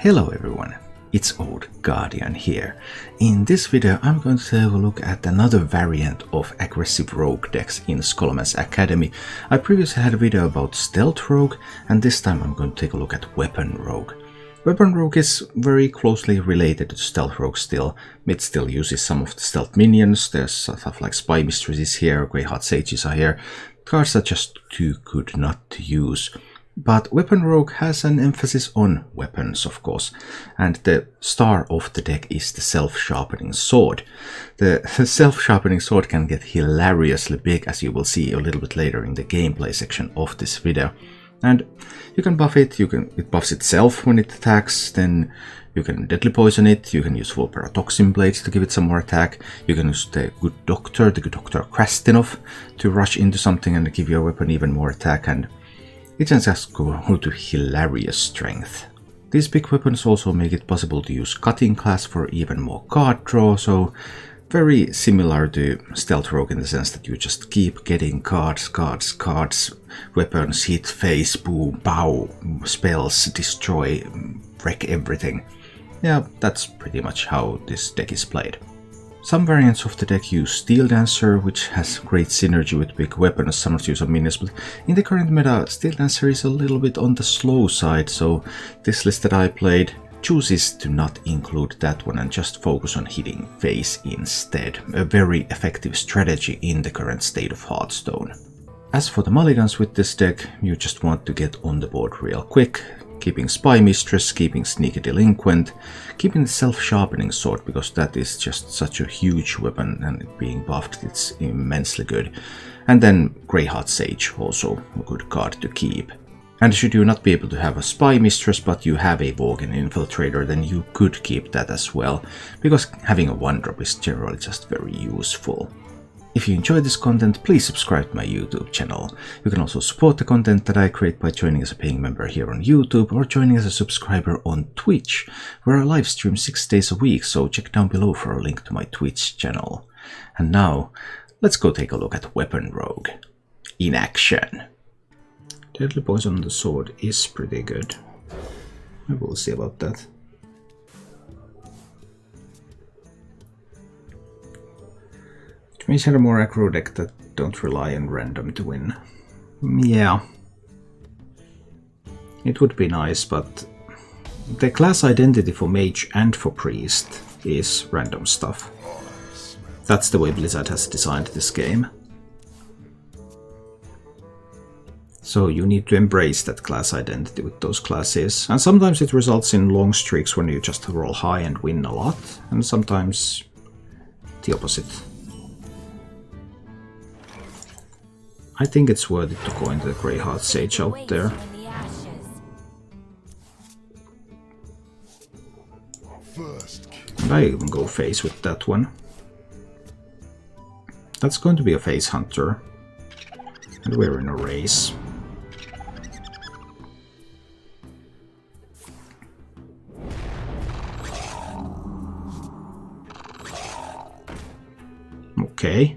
Hello everyone, it's Old Guardian here. In this video I'm going to have a look at another variant of aggressive rogue decks in Scholomance Academy. I previously had a video about stealth rogue, and this time I'm going to take a look at weapon rogue. Weapon rogue is very closely related to stealth rogue still. It still uses some of the stealth minions. There's stuff like spy mistresses here, grey heart sages are here. Cards are just too good not to use. But Weapon Rogue has an emphasis on weapons, of course, and the star of the deck is the Self-Sharpening Sword. The Self-Sharpening Sword can get hilariously big, as you will see a little bit later in the gameplay section of this video. And you can buff it, it buffs itself when it attacks, then you can deadly poison it, you can use full Paratoxin Blades to give it some more attack, you can use the Good Doctor Krastinov, to rush into something and give your weapon even more attack, and it can just go to hilarious strength. These big weapons also make it possible to use Cutting Class for even more card draw, so very similar to Stealth Rogue in the sense that you just keep getting cards, weapons, hit, face, boom, bow, spells, destroy, wreck everything. Yeah, that's pretty much how this deck is played. Some variants of the deck use Steel Dancer, which has great synergy with big weapons, some use of minions, but in the current meta, Steel Dancer is a little bit on the slow side, so this list that I played chooses to not include that one and just focus on hitting face instead. A very effective strategy in the current state of Hearthstone. As for the mulligans with this deck, you just want to get on the board real quick, keeping Spy Mistress, keeping Sneaky Delinquent, keeping the Self-Sharpening Sword, because that is just such a huge weapon and it being buffed, it's immensely good. And then Greyheart Sage, also a good card to keep. And should you not be able to have a Spy Mistress but you have a Worgen Infiltrator, then you could keep that as well, because having a 1-drop is generally just very useful. If you enjoy this content, please subscribe to my YouTube channel. You can also support the content that I create by joining as a paying member here on YouTube or joining as a subscriber on Twitch, where I live stream 6 days a week, so check down below for a link to my Twitch channel. And now, let's go take a look at Weapon Rogue in action. Deadly Poison on the Sword is pretty good. We will see about that. It means have a more aggro deck that don't rely on random to win. Yeah. It would be nice, but the class identity for mage and for priest is random stuff. That's the way Blizzard has designed this game. So you need to embrace that class identity with those classes. And sometimes it results in long streaks when you just roll high and win a lot, and sometimes the opposite. I think it's worth it to go into the Greyheart Sage out there. And I even go face with that one. That's going to be a face hunter. And we're in a race. Okay.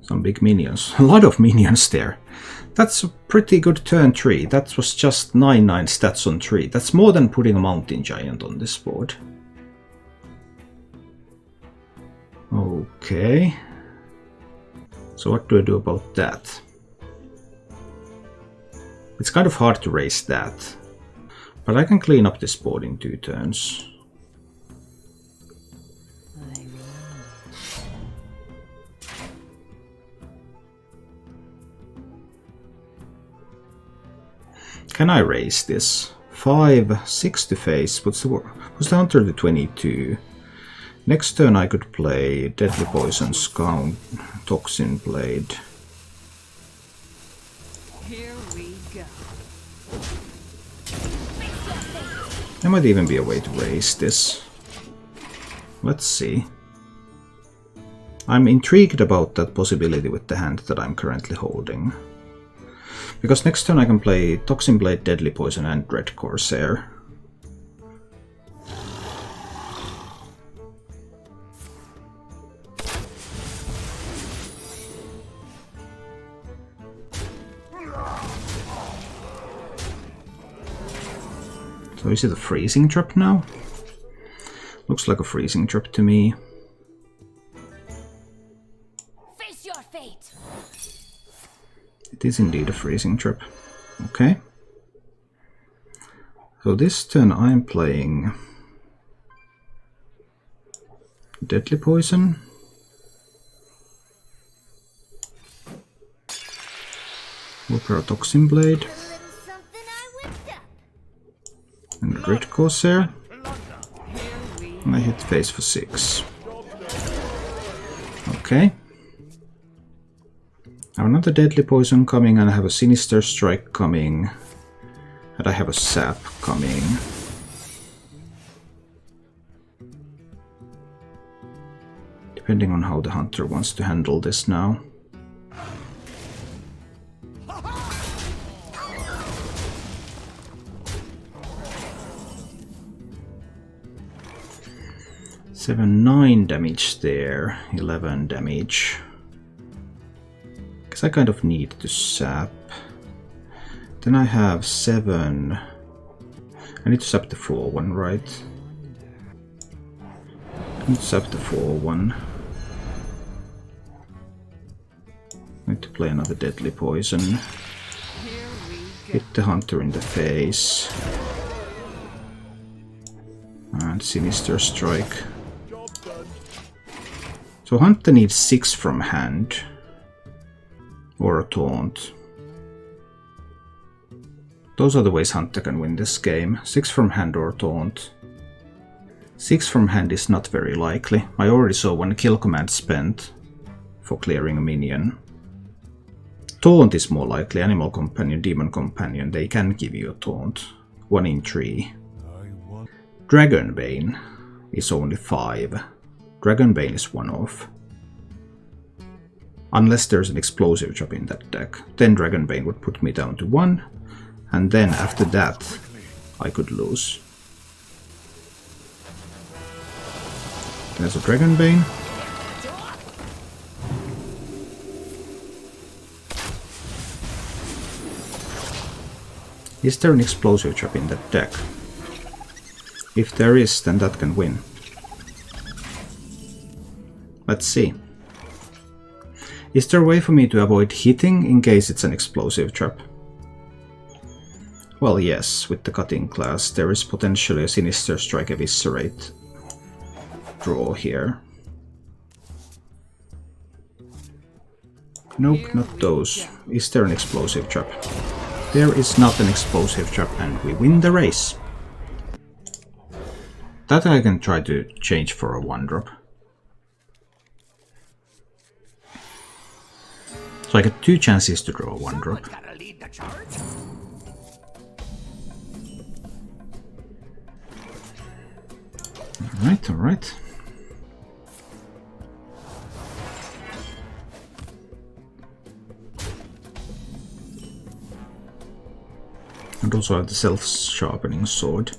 Some big minions. A lot of minions there. That's a pretty good turn 3. That was just 9/9 stats on 3. That's more than putting a mountain giant on this board. Okay. So what do I do about that? It's kind of hard to raise that. But I can clean up this board in 2 turns. Can I raise this? 5, 6 to face. What's the hunter to 22? Next turn I could play Deadly Poison, Scout, Toxin Blade. Here we go. There might even be a way to raise this. Let's see. I'm intrigued about that possibility with the hand that I'm currently holding. Because next turn I can play Toxin Blade, Deadly Poison and Red Corsair. So is it a freezing trap now? Looks like a freezing trap to me. Face your fate. It is indeed a freezing trap. Okay. So this turn I'm playing Deadly Poison. Opera Toxin Blade. And Grid Corsair. And I hit face for 6. Okay. I have another Deadly Poison coming, and I have a Sinister Strike coming. And I have a Sap coming. Depending on how the Hunter wants to handle this now. Seven, 9 damage there, 11 damage. Guess I kind of need to sap. Then I have 7. I need to sap the 4-1, right? I need to sap the 4-1. I need to play another Deadly Poison. Hit the Hunter in the face. And Sinister Strike. So Hunter needs 6 from hand. Or a Taunt. Those are the ways Hunter can win this game. 6 from hand or Taunt. 6 from hand is not very likely. I already saw one kill command spent for clearing a minion. Taunt is more likely. Animal Companion, Demon Companion, they can give you a Taunt. 1 in 3. Dragonbane is only 5. Dragonbane is 1 off. Unless there's an explosive trap in that deck. Then Dragonbane would put me down to 1. And then after that, I could lose. There's a Dragonbane. Is there an explosive trap in that deck? If there is, then that can win. Let's see. Is there a way for me to avoid hitting in case it's an explosive trap? Well, yes, with the cutting class there is potentially a Sinister Strike Eviscerate draw here. Nope, not those. Is there an explosive trap? There is not an explosive trap, and we win the race. That I can try to change for a 1-drop. So I get 2 chances to draw a 1-drop. Alright, alright. And also I have the self-sharpening sword.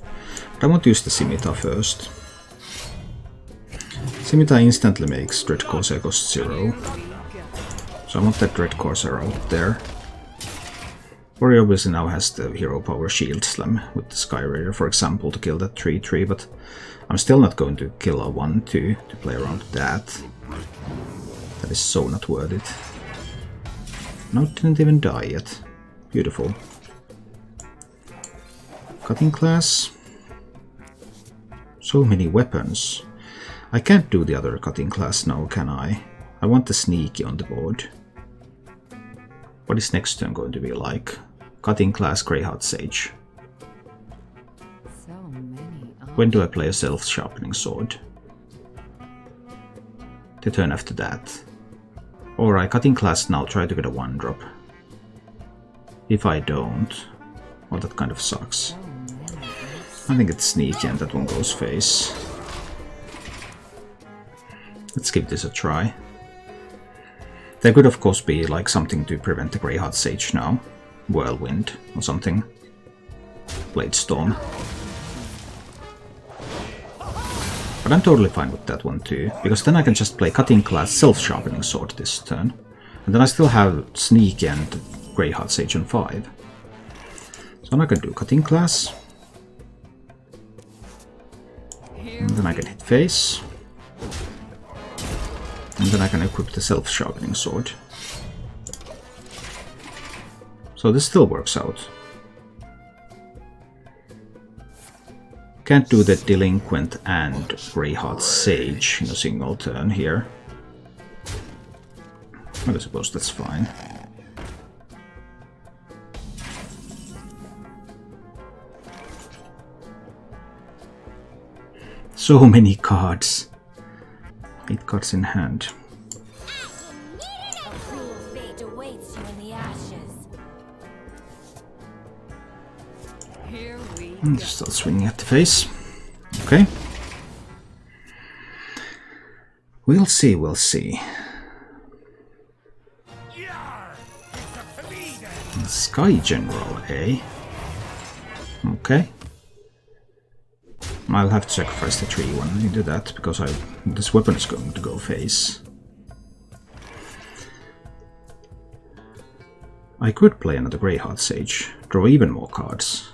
But I want to use the Scimitar first. Scimitar instantly makes Dread Corsair cost 0. So I want that Dread Corsair out there. Warrior obviously now has the hero power Shield Slam with the Sky Raider, for example, to kill that 3-3, but I'm still not going to kill a 1-2 to play around that. That is so not worth it. No, it didn't even die yet. Beautiful. Cutting class. So many weapons. I can't do the other cutting class now, can I? I want the sneaky on the board. What is next turn going to be like? Cutting class Greyheart Sage. So many. When do I play a self-sharpening sword? The turn after that. Or I cutting class now, try to get a 1-drop. If I don't, well, that kind of sucks. I think it's sneaky and that one goes face. Let's give this a try. There could of course be like something to prevent the Greyheart Sage now. Whirlwind or something. Blade Storm. But I'm totally fine with that one too, because then I can just play Cutting Class Self-Sharpening Sword this turn. And then I still have Sneak and Greyheart Sage on 5. So now I can do Cutting Class. And then I can hit face. And then I can equip the self-sharpening sword. So this still works out. Can't do the Delinquent and Greyheart Sage in a single turn here. But I suppose that's fine. So many cards. 8 cards in hand. A cruel fate awaits you in the ashes. Here we And start swinging at the face. Okay. We'll see, we'll see. Sky General, eh? Okay. I'll have to sacrifice the tree when I do that, because this weapon is going to go face. I could play another Greyheart Sage, draw even more cards.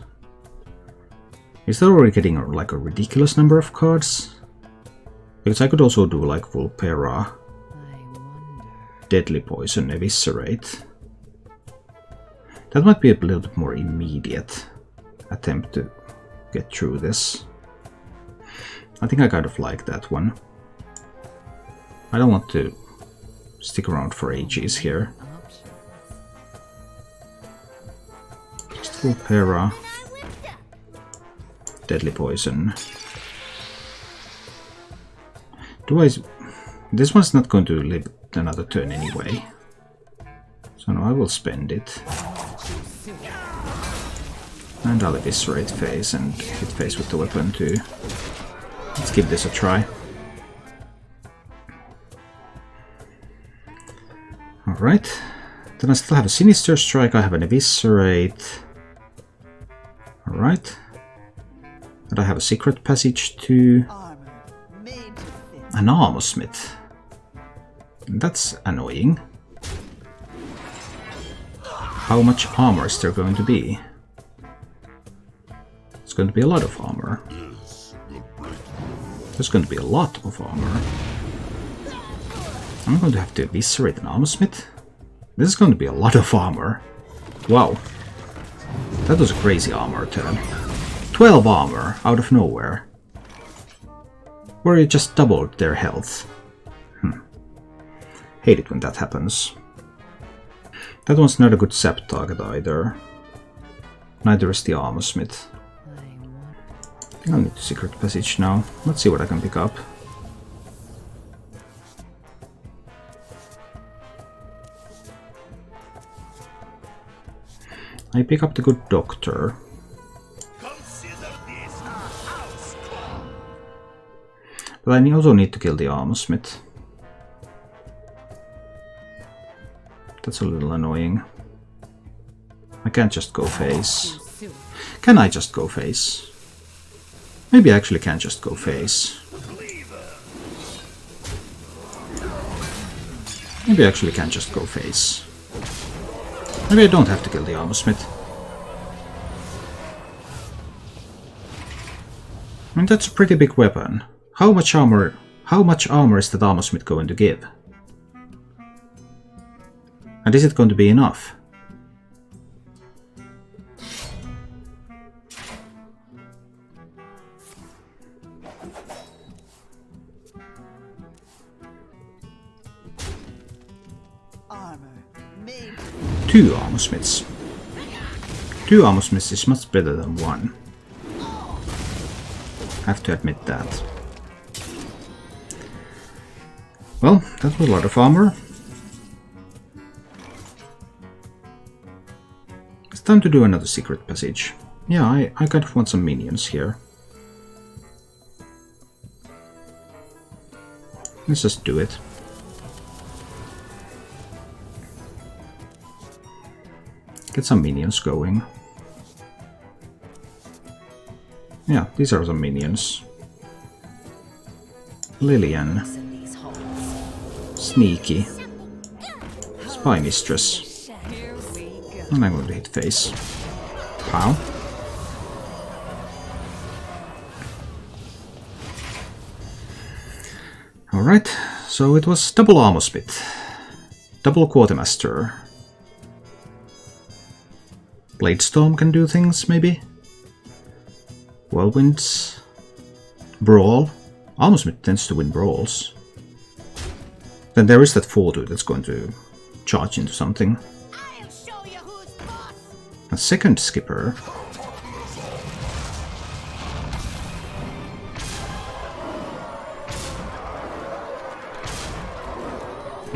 Is that already getting like a ridiculous number of cards? Because I could also do like Vulpera, Deadly Poison, Eviscerate. That might be a little bit more immediate attempt to get through this. I think I kind of like that one. I don't want to stick around for ages here. Just Vulpera, Deadly Poison. This one's not going to live another turn anyway. So no, I will spend it. And I'll eviscerate face and hit face with the weapon too. Let's give this a try. Alright. Then I still have a Sinister Strike, I have an Eviscerate. Alright. And I have a Secret Passage too. An Armor Smith. That's annoying. How much armor is there going to be? It's going to be a lot of armor. There's going to be a lot of armor. I'm going to have to eviscerate an Armor Smith. This is going to be a lot of armor. Wow. That was a crazy armor turn. 12 armor out of nowhere. Where it just doubled their health. Hate it when that happens. That one's not a good sap target either. Neither is the Armor Smith. I think I'll need to Secret Passage now. Let's see what I can pick up. I pick up the Good Doctor. But I also need to kill the Armor Smith. That's a little annoying. I can't just go face. Can I just go face? Maybe I actually can just go face. Maybe I actually can just go face. Maybe I don't have to kill the Armor Smith. I mean, that's a pretty big weapon. How much armor is that Armor Smith going to give? And is it going to be enough? Two Armor Smiths. 2 Armor Smiths is much better than 1. I have to admit that. Well, that was a lot of armor. It's time to do another Secret Passage. Yeah, I kind of want some minions here. Let's just do it. Get some minions going. Yeah, these are some minions. Lillian. Sneaky. Spy Mistress. And I'm going to hit face. Pow. Alright, so it was double armor smith, double quartermaster. Bladestorm can do things, maybe? Whirlwinds. Brawl. Armor smith tends to win brawls. Then there is that 4-2 that's going to charge into something. I'll show you who's boss. A second skipper.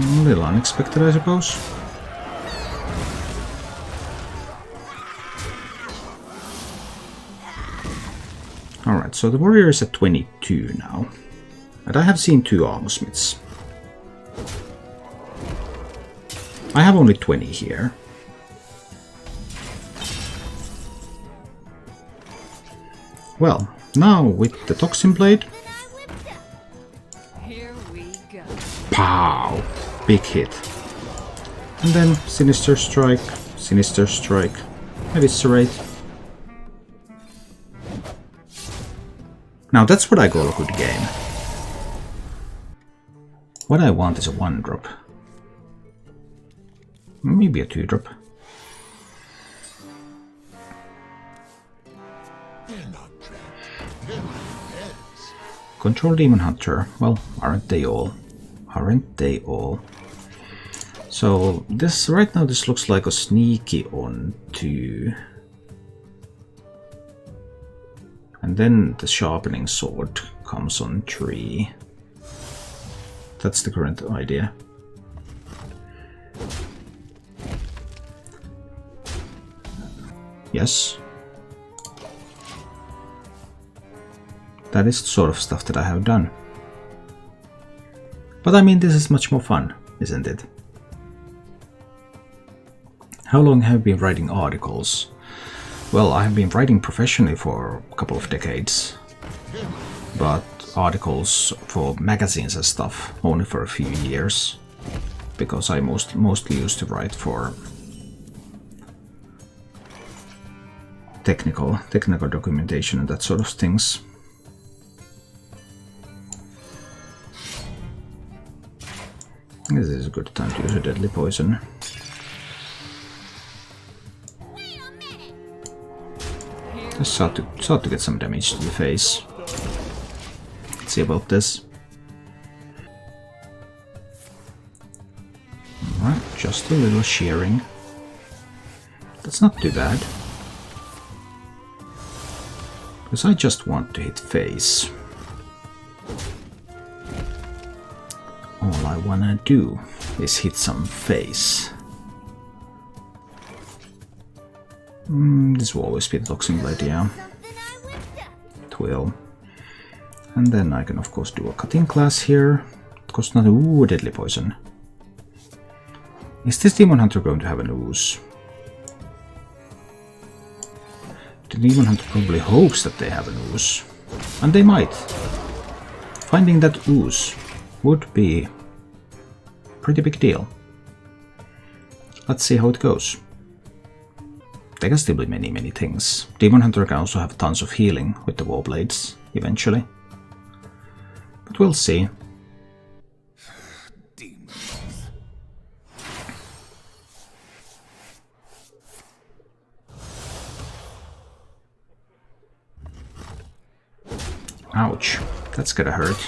A little unexpected, I suppose. Alright, so the warrior is at 22 now. And I have seen 2 armor smiths. I have only 20 here. Well, now with the toxin blade. Here we go. Pow! Big hit. And then Sinister Strike, Eviscerate. Now that's what I call a good game. What I want is a 1-drop. Maybe a 2-drop. Control Demon Hunter. Well, aren't they all? Aren't they all? So this right now this looks like a sneaky on 2. And then the sharpening sword comes on 3. That's the current idea. Yes. That is the sort of stuff that I have done. But I mean, this is much more fun, isn't it? How long have you been writing articles? Well, I have been writing professionally for a couple of decades. But articles for magazines and stuff only for a few years. Because I mostly used to write for technical documentation and that sort of things. This is a good time to use a deadly poison. Just start to get some damage to the face. Let's see about this. Alright, just a little shearing. That's not too bad. Because I just want to hit face. All I wanna do is hit some face. This will always be the toxin blade, yeah. It will. And then I can of course do a cutting class here. It costs not ooh, deadly poison. Is this Demon Hunter going to have an ooze? The Demon Hunter probably hopes that they have an ooze. And they might. Finding that ooze would be a pretty big deal. Let's see how it goes. There can still be many things. Demon Hunter can also have tons of healing with the Warblades, eventually. But we'll see. Ouch, that's gonna hurt.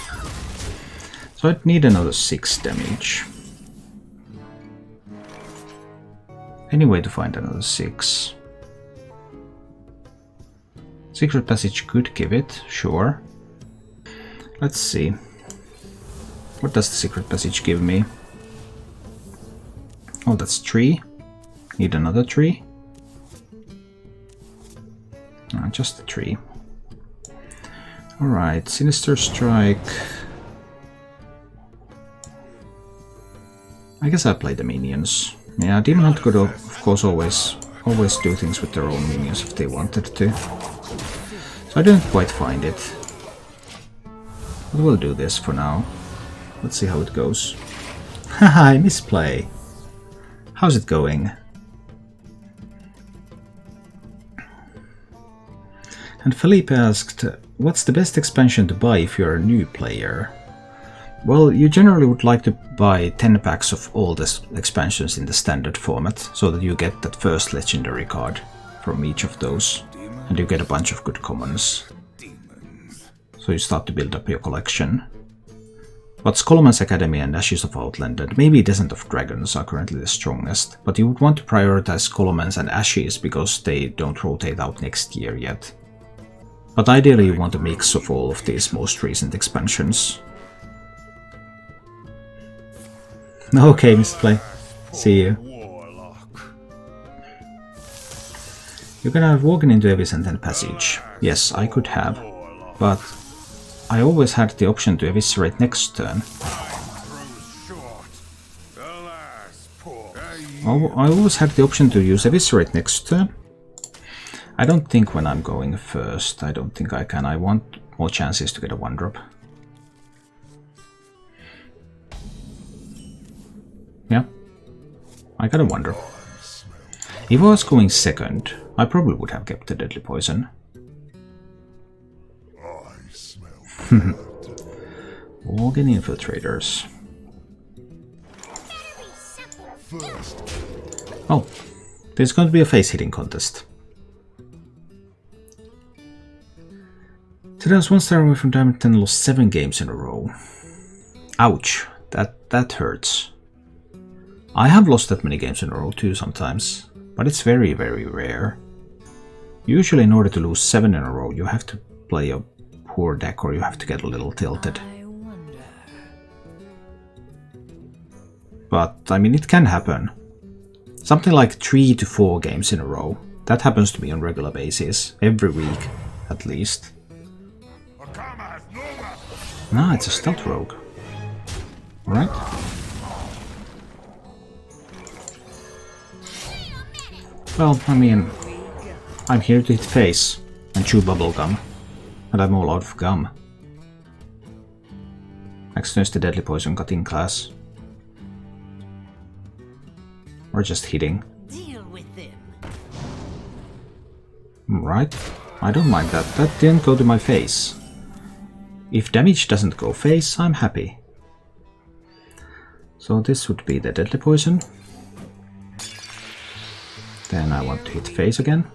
So I'd need another 6 damage. Any way to find another 6? Secret Passage could give it, sure. Let's see. What does the Secret Passage give me? Oh, that's 3. Need another 3. Just the 3. Alright, Sinister Strike. I guess I play the minions. Yeah, Demon Hunter could of course always do things with their own minions if they wanted to. So I didn't quite find it. But we'll do this for now. Let's see how it goes. Haha, I misplay. How's it going? And Felipe asked, what's the best expansion to buy if you're a new player? Well, you generally would like to buy 10 packs of all the expansions in the standard format, so that you get that first legendary card from each of those, and you get a bunch of good commons. So you start to build up your collection. But Scholomance Academy and Ashes of Outland and maybe Descent of Dragons are currently the strongest, but you would want to prioritize Scholomance and Ashes because they don't rotate out next year yet. But ideally you want a mix of all of these most recent expansions. Okay, Mr. Play. See you. You can have walking into Eviscent and Passage. Yes, I could have, but I always had the option to eviscerate next turn. I always had the option to use eviscerate next turn. I don't think when I'm going first, I don't think I can. I want more chances to get a 1-drop. Yeah, I got a 1-drop. If I was going second, I probably would have kept the Deadly Poison. Organ Infiltrators. Oh, there's going to be a face hitting contest. Today I was 1 star away from Diamond 10 and lost 7 games in a row. Ouch, that hurts. I have lost that many games in a row too sometimes, but it's very, very rare. Usually in order to lose 7 in a row you have to play a poor deck or you have to get a little tilted. But I mean, it can happen. Something like 3 to 4 games in a row. That happens to me on regular basis, every week at least. Ah, it's a stealth rogue. Alright. Well, I mean, I'm here to hit face and chew bubblegum, and I'm all out of gum. Next turn is the Deadly Poison cutting class. Or just hitting. Deal with them. Right, I don't mind that. That didn't go to my face. If damage doesn't go face, I'm happy. So this would be the Deadly Poison. Then I want to hit face again.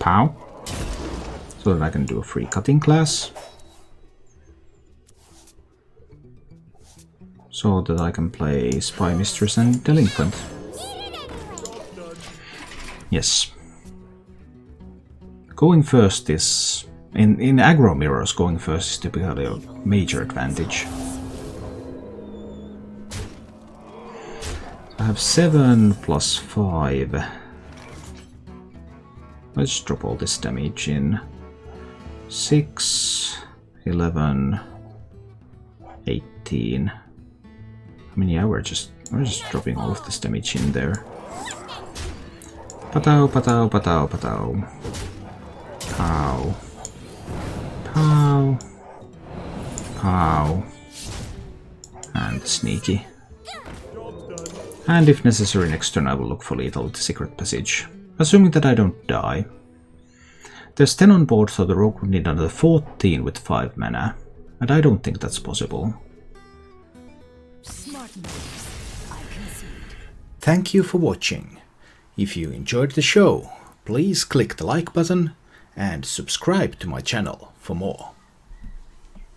Pow. So that I can do a free cutting class. So that I can play Spy Mistress and Delinquent. Yes. Going first is... In aggro mirrors, going first is typically a major advantage. I have 7 plus 5. Let's drop all this damage in. 6, 11, 18. I mean, yeah, we're just dropping all of this damage in there. Patow, patow, patow, patow. Pow. Pow. Pow. And sneaky. And if necessary, next turn I will look for lethal with the Secret Passage. Assuming that I don't die. There's 10 on board, so the rogue would need another 14 with 5 mana. And I don't think that's possible. Smart moves, I concede. Thank you for watching. If you enjoyed the show, please click the like button and subscribe to my channel for more.